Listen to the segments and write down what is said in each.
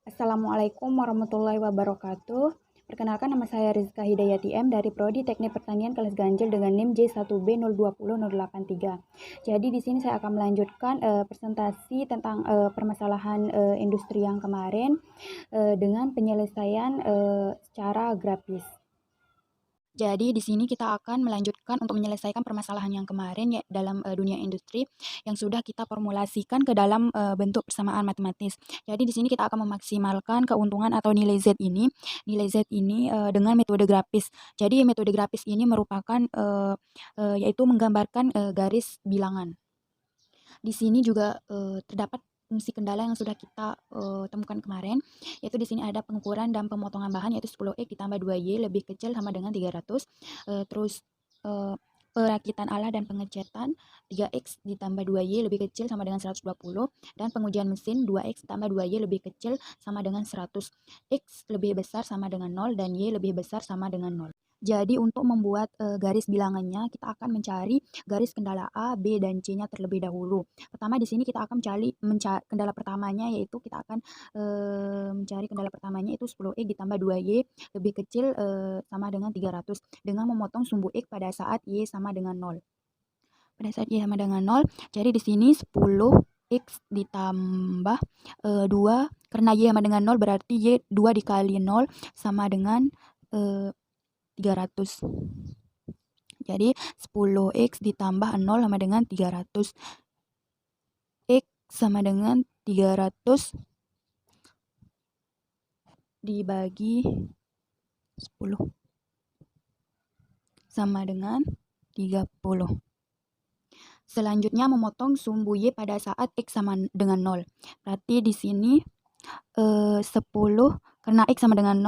Assalamualaikum warahmatullahi wabarakatuh. Perkenalkan, nama saya Rizka Hidayati M dari Prodi Teknik Pertanian kelas ganjil dengan NIM J1B020083. Jadi di sini saya akan melanjutkan presentasi tentang permasalahan industri yang kemarin dengan penyelesaian secara grafis. Jadi di sini kita akan melanjutkan untuk menyelesaikan permasalahan yang kemarin ya dalam dunia industri yang sudah kita formulasikan ke dalam bentuk persamaan matematis. Jadi di sini kita akan memaksimalkan keuntungan atau nilai Z ini, dengan metode grafis. Jadi metode grafis ini merupakan yaitu menggambarkan garis bilangan. Di sini juga terdapat fungsi kendala yang sudah kita temukan kemarin, yaitu di sini ada pengukuran dan pemotongan bahan, yaitu 10X ditambah 2Y lebih kecil sama dengan 300. Terus perakitan alat dan pengecetan 3X ditambah 2Y lebih kecil sama dengan 120, dan pengujian mesin 2X ditambah 2Y lebih kecil sama dengan 100. X lebih besar sama dengan 0 dan Y lebih besar sama dengan 0. Jadi untuk membuat garis bilangannya, kita akan mencari garis kendala A, B, dan C-nya terlebih dahulu. Pertama di sini kita akan mencari kendala pertamanya, yaitu kita akan mencari kendala pertamanya itu 10X ditambah 2Y lebih kecil sama dengan 300 dengan memotong sumbu X pada saat Y sama dengan 0. Pada saat Y sama dengan 0, jadi di sini 10X ditambah 2, karena Y sama dengan 0 berarti Y 2 dikali 0 sama dengan 300. Jadi 10X ditambah 0 sama dengan 300. X sama dengan 300 dibagi 10 sama dengan 30. Selanjutnya memotong sumbu Y pada saat X sama dengan 0. Berarti di sini 10 karena X sama dengan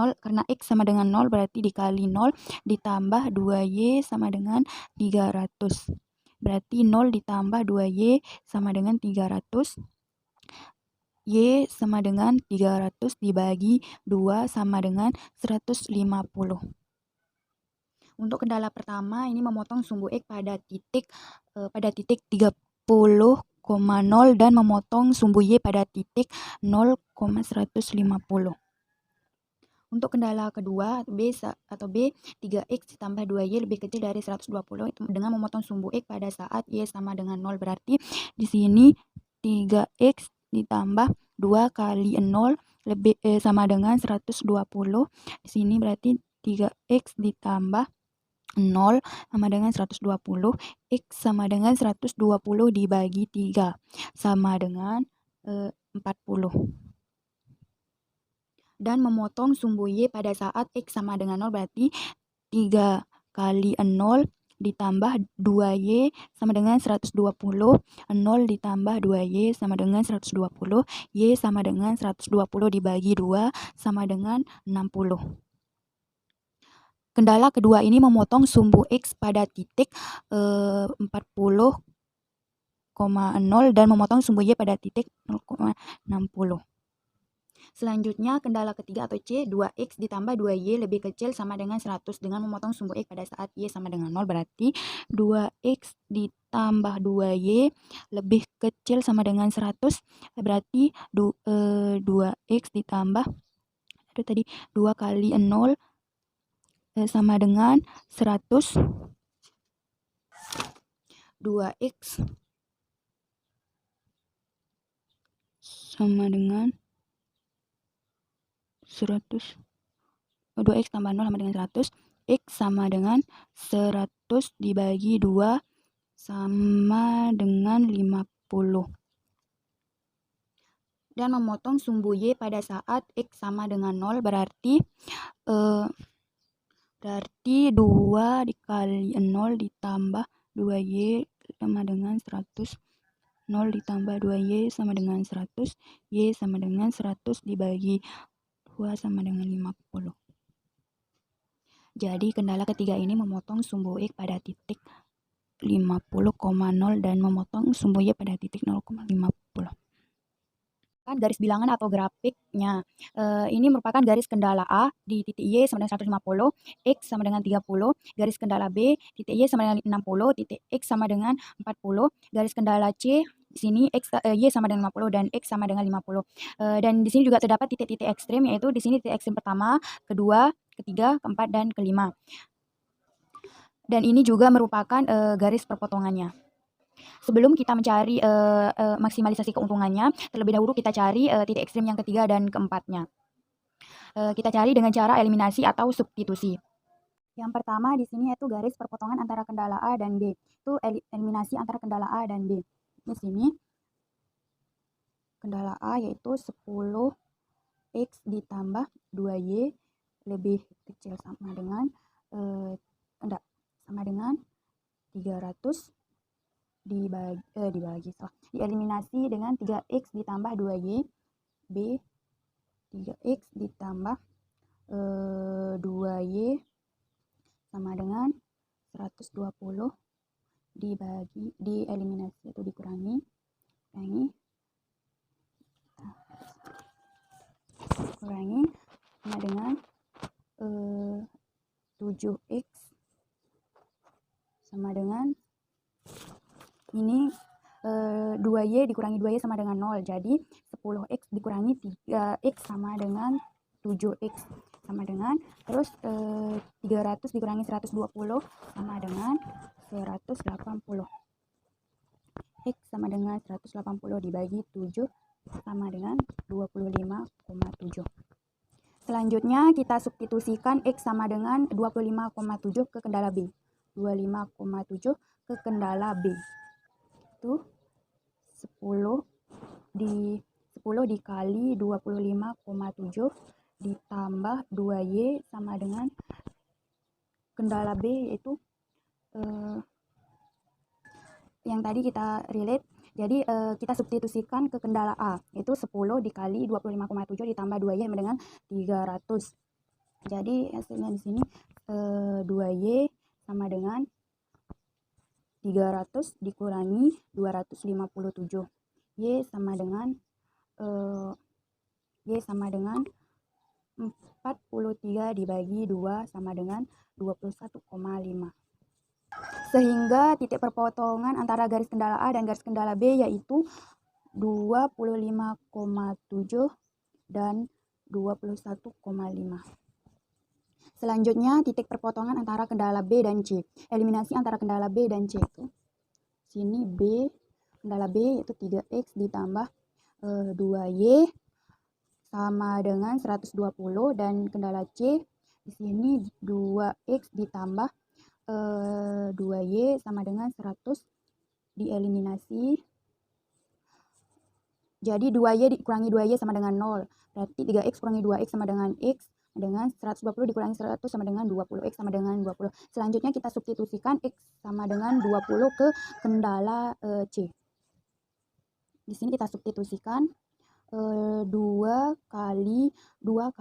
0, berarti dikali 0 ditambah 2Y sama dengan 300. Berarti 0 ditambah 2Y sama dengan 300. Y sama dengan 300 dibagi 2 sama dengan 150. Untuk kendala pertama ini memotong sumbu X pada titik 30,0 dan memotong sumbu Y pada titik 0,150. Untuk kendala kedua B 3X ditambah 2Y lebih kecil dari 120 dengan memotong sumbu X pada saat Y sama dengan 0. Berarti di sini 3X ditambah 2 kali 0 lebih sama dengan 120. Di sini berarti 3X ditambah 0 sama dengan 120. X sama dengan 120 dibagi 3 sama dengan 40. Dan memotong sumbu Y pada saat X sama dengan 0 berarti 3 kali 0 ditambah 2Y sama dengan 120. 0 ditambah 2Y sama dengan 120. Y sama dengan 120 dibagi 2 sama dengan 60. Kendala kedua ini memotong sumbu X pada titik 40,0 dan memotong sumbu Y pada titik 0,60. Selanjutnya kendala ketiga atau C, 2X ditambah 2Y lebih kecil sama dengan 100 dengan memotong sumbu X pada saat Y sama dengan 0. Berarti 2X ditambah 2Y lebih kecil sama dengan 100. Berarti 2X ditambah 2 kali 0 sama dengan 100. 2X sama dengan 100. 2X tambah 0 sama dengan 100. X sama dengan 100 dibagi 2 sama dengan 50. Dan memotong sumbu Y pada saat X sama dengan 0 berarti 2 dikali 0 ditambah 2Y sama dengan 100. 0 ditambah 2Y sama dengan 100. Y sama dengan 100 dibagi 2 sama dengan 50. Jadi kendala ketiga ini memotong sumbu X pada titik 50,0 dan memotong sumbu Y pada titik 0,50. Garis bilangan atau grafiknya. Ini merupakan garis kendala A di titik Y sama dengan 150, X sama dengan 30, garis kendala B, titik Y sama dengan 60, titik X sama dengan 40, garis kendala C Di sini Y sama dengan 50 dan X sama dengan 50. Dan di sini juga terdapat titik-titik ekstrim, yaitu di sini titik ekstrim pertama, kedua, ketiga, keempat, dan kelima. Dan ini juga merupakan garis perpotongannya. Sebelum kita mencari maksimalisasi keuntungannya, terlebih dahulu kita cari titik ekstrim yang ketiga dan keempatnya. Kita cari dengan cara eliminasi atau substitusi. Yang pertama di sini yaitu garis perpotongan antara kendala A dan B. Itu eliminasi antara kendala A dan B. Di sini kendala A yaitu 10x ditambah 2y lebih kecil sama dengan sama dengan 300 dieliminasi dengan 3x ditambah 2y B 3x ditambah 2y sama dengan 120 dieliminasi atau dikurangi sama dengan 7x sama dengan ini 2y dikurangi 2y sama dengan 0. Jadi 10x dikurangi 3x sama dengan 7x sama dengan, terus 300 dikurangi 120 sama dengan 180. X sama dengan 180 dibagi 7 sama dengan 25,7. Selanjutnya kita substitusikan X sama dengan 25,7 ke kendala B. 25,7 ke kendala B. Itu 10 dikali 25,7 ditambah 2Y sama dengan kendala B yaitu yang tadi kita relate. Jadi kita substitusikan ke kendala A, yaitu 10 dikali 25,7 ditambah 2Y sama dengan 300. Jadi hasilnya di sini 2Y sama dengan 300 dikurangi 257. Y sama dengan 43 dibagi 2 sama dengan 21,5. Sehingga titik perpotongan antara garis kendala A dan garis kendala B yaitu 25,7 dan 21,5. Selanjutnya titik perpotongan antara kendala B dan C. Eliminasi antara kendala B dan C itu sini B, kendala B yaitu 3x ditambah 2y sama dengan 120 dan kendala C di sini 2x ditambah 2y sama dengan 100 dieliminasi. Jadi 2y dikurangi 2y sama dengan 0. Berarti 3x kurangi 2x sama dengan x dengan 120 dikurangi 100 sama dengan 20. X sama dengan 20. Selanjutnya kita substitusikan x sama dengan 20 ke kendala C. Di sini kita substitusikan 2 kali 20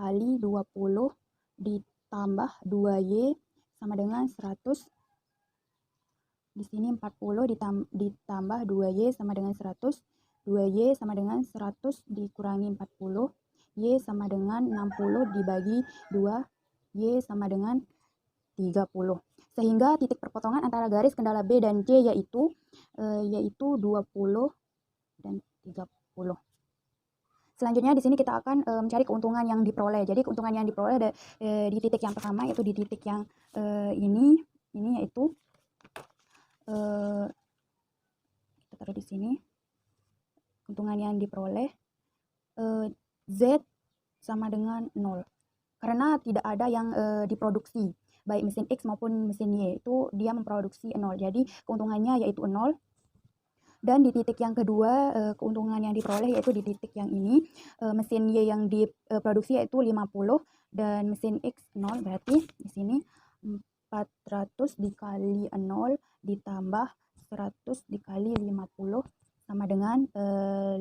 ditambah 2y sama dengan 100. Di sini 40 ditambah 2y sama dengan 100. 2y sama dengan 100 dikurangi 40. Y sama dengan 60 dibagi 2. Y sama dengan 30. Sehingga titik perpotongan antara garis kendala B dan C yaitu 20 dan 30. Selanjutnya di sini kita akan mencari keuntungan yang diperoleh. Jadi keuntungan yang diperoleh di titik yang pertama yaitu di titik yang ini yaitu kita taruh di sini. Keuntungan yang diperoleh Z sama dengan 0. Karena tidak ada yang diproduksi, baik mesin X maupun mesin Y itu dia memproduksi 0. Jadi keuntungannya yaitu 0. Dan di titik yang kedua keuntungan yang diperoleh yaitu di titik yang ini, mesin Y yang diproduksi yaitu 50 dan mesin X 0. Berarti di sini 400 dikali 0 ditambah 100 dikali 50 sama dengan 5.000.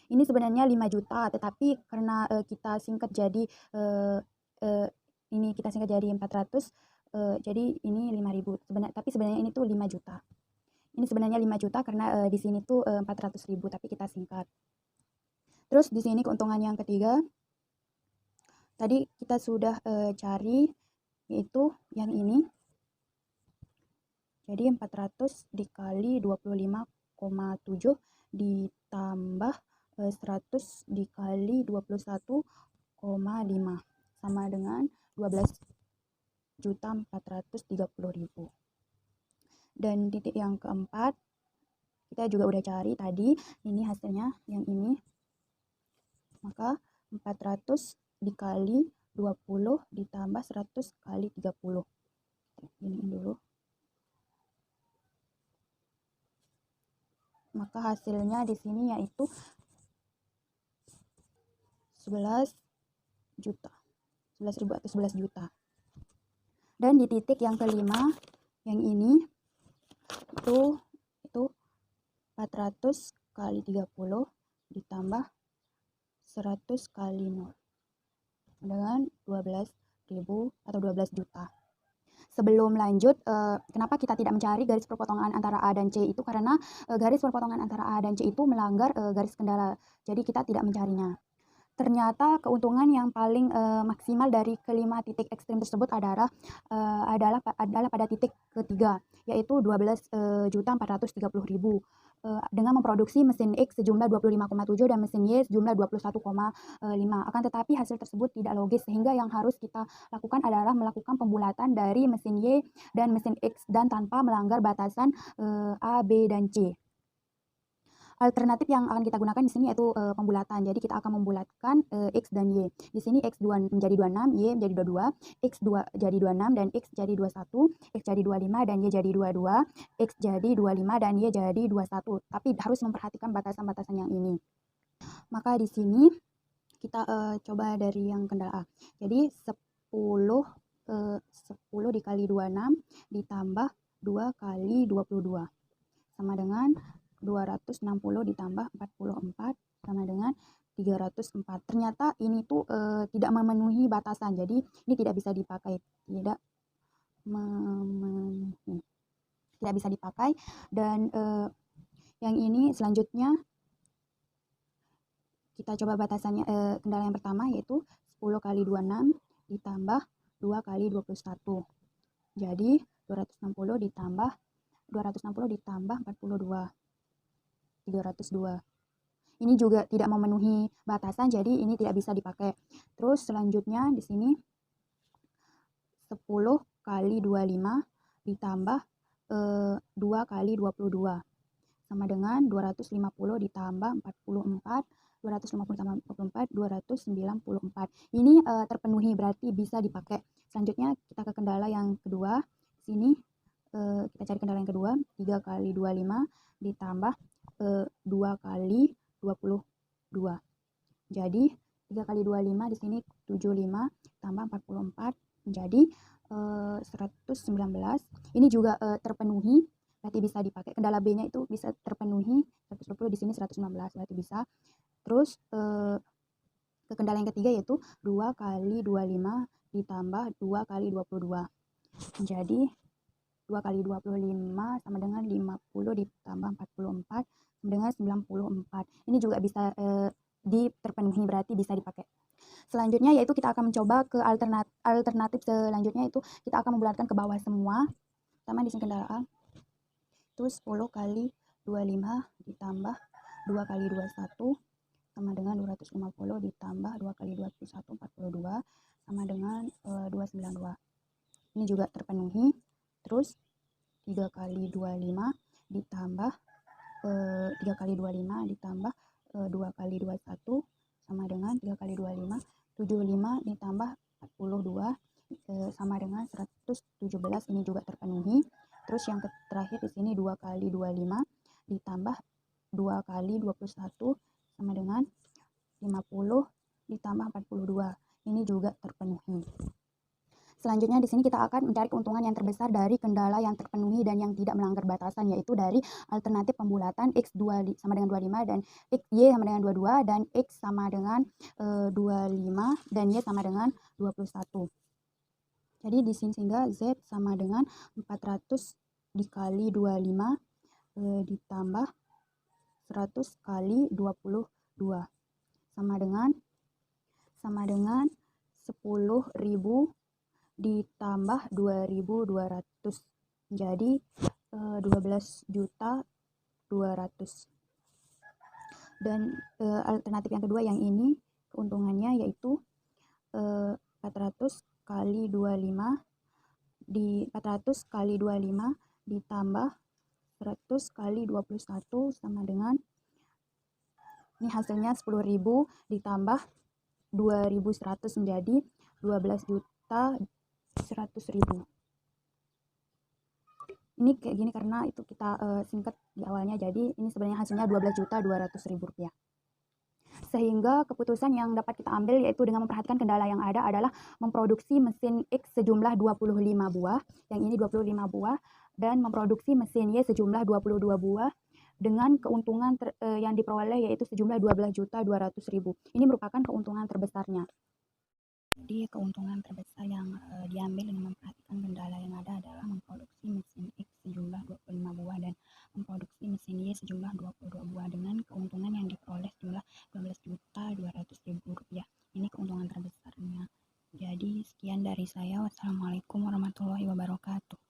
Ini sebenarnya 5 juta, tetapi karena kita singkat jadi ini kita singkat jadi 400, jadi ini 5.000. Tapi sebenarnya ini tuh 5 juta. Ini sebenarnya 5 juta karena di sini tuh 400.000, tapi kita singkat. Terus di sini keuntungan yang ketiga, tadi kita sudah cari yaitu yang ini. Jadi 400 dikali 25,7 ditambah 100 dikali 21,5 sama dengan 12.430.000. Dan titik yang keempat kita juga udah cari tadi, ini hasilnya yang ini. Maka 400 dikali 20 ditambah 100 kali 30. Ini dulu. Maka hasilnya di sini yaitu 11 juta. 11.000 atau 11 juta. Dan di titik yang kelima, yang ini itu 400 kali 30 ditambah 100 kali 0 dengan 12.000 atau 12 juta. Sebelum lanjut, kenapa kita tidak mencari garis perpotongan antara A dan C itu karena garis perpotongan antara A dan C itu melanggar garis kendala. Jadi kita tidak mencarinya. Ternyata keuntungan yang paling maksimal dari kelima titik ekstrim tersebut adalah pada titik ketiga, yaitu 12.430.000 dengan memproduksi mesin X sejumlah 25,7 dan mesin Y sejumlah 21,5. Akan tetapi hasil tersebut tidak logis, sehingga yang harus kita lakukan adalah melakukan pembulatan dari mesin Y dan mesin X dan tanpa melanggar batasan A, B, dan C. Alternatif yang akan kita gunakan di sini yaitu pembulatan. Jadi kita akan membulatkan X dan Y. Di sini X menjadi 26, Y menjadi 22, X jadi 26 dan X jadi 21, X jadi 25 dan Y jadi 22, X jadi 25 dan Y jadi 21. Tapi harus memperhatikan batasan-batasan yang ini. Maka di sini kita coba dari yang kendala A. Jadi 10 dikali 26 ditambah 2 kali 22 sama dengan 260 ditambah 44 sama dengan 304. Ternyata ini tuh tidak memenuhi batasan. Jadi ini tidak bisa dipakai. Tidak bisa dipakai. Dan yang ini selanjutnya kita coba batasannya, kendala yang pertama yaitu 10 kali 26 ditambah 2 kali 21. Jadi 260 ditambah 42. 302. Ini juga tidak memenuhi batasan, jadi ini tidak bisa dipakai. Terus selanjutnya di sini 10 kali 25 ditambah 2 kali 22 sama dengan 250 ditambah 44, 250 tambah 44, 294. Ini terpenuhi, berarti bisa dipakai. Selanjutnya kita ke kendala yang kedua. Sini kita cari kendala yang kedua, 3 kali 25 ditambah 2 kali 22. Jadi 3 kali 25 di sini 75 tambah 44 menjadi 119. Ini juga terpenuhi, berarti bisa dipakai. Kendala B-nya itu bisa terpenuhi 120, di sini 119, berarti bisa. Terus ke kendala yang ketiga yaitu 2 kali 25 ditambah 2 kali 22. Menjadi 2 kali 25 sama dengan 50 ditambah 44 sama dengan 94. Ini juga bisa terpenuhi, berarti bisa dipakai. Selanjutnya yaitu kita akan mencoba ke alternatif selanjutnya, itu kita akan membulatkan ke bawah semua. Pertama di sini kendala A. Itu 10 kali 25 ditambah 2 kali 21 sama dengan 250 ditambah 2 kali 21, 42 sama dengan 292. Ini juga terpenuhi. Terus 3 kali 25 ditambah 3 kali 25 ditambah 2 kali 21 sama dengan 3 kali 25, 75 ditambah 42 sama dengan 117. Ini juga terpenuhi. Terus yang terakhir di sini 2 kali 25 ditambah 2 kali 21 sama dengan 50 ditambah 42. Ini juga terpenuhi. Selanjutnya di sini kita akan mencari keuntungan yang terbesar dari kendala yang terpenuhi dan yang tidak melanggar batasan, yaitu dari alternatif pembulatan X2 sama dengan 25 dan Y sama dengan 22 dan X sama dengan 25 dan Y sama dengan 21. Jadi di sini sehingga Z sama dengan 400 dikali 25 ditambah 100 kali 22 sama dengan 10.000 ditambah 2.200, jadi 12 juta 200. Dan alternatif yang kedua yang ini keuntungannya yaitu 400 kali 25 ditambah 100 kali 21 sama dengan, ini hasilnya 10.000 ditambah 2.100 menjadi 12.100.000. Ini kayak gini karena itu kita singkat di awalnya, jadi ini sebenarnya hasilnya 12.200.000 rupiah. Sehingga keputusan yang dapat kita ambil yaitu dengan memperhatikan kendala yang ada adalah memproduksi mesin X sejumlah 25 buah, yang ini 25 buah, dan memproduksi mesin Y sejumlah 22 buah dengan keuntungan yang diperoleh yaitu sejumlah 12.200.000. Ini merupakan keuntungan terbesarnya. Jadi keuntungan terbesar yang diambil dengan memperhatikan kendala yang ada adalah memproduksi mesin X sejumlah 25 buah dan memproduksi mesin Y sejumlah 22 buah dengan keuntungan yang diperoleh sejumlah 12.200.000 rupiah. Ini keuntungan terbesarnya. Jadi sekian dari saya. Wassalamualaikum warahmatullahi wabarakatuh.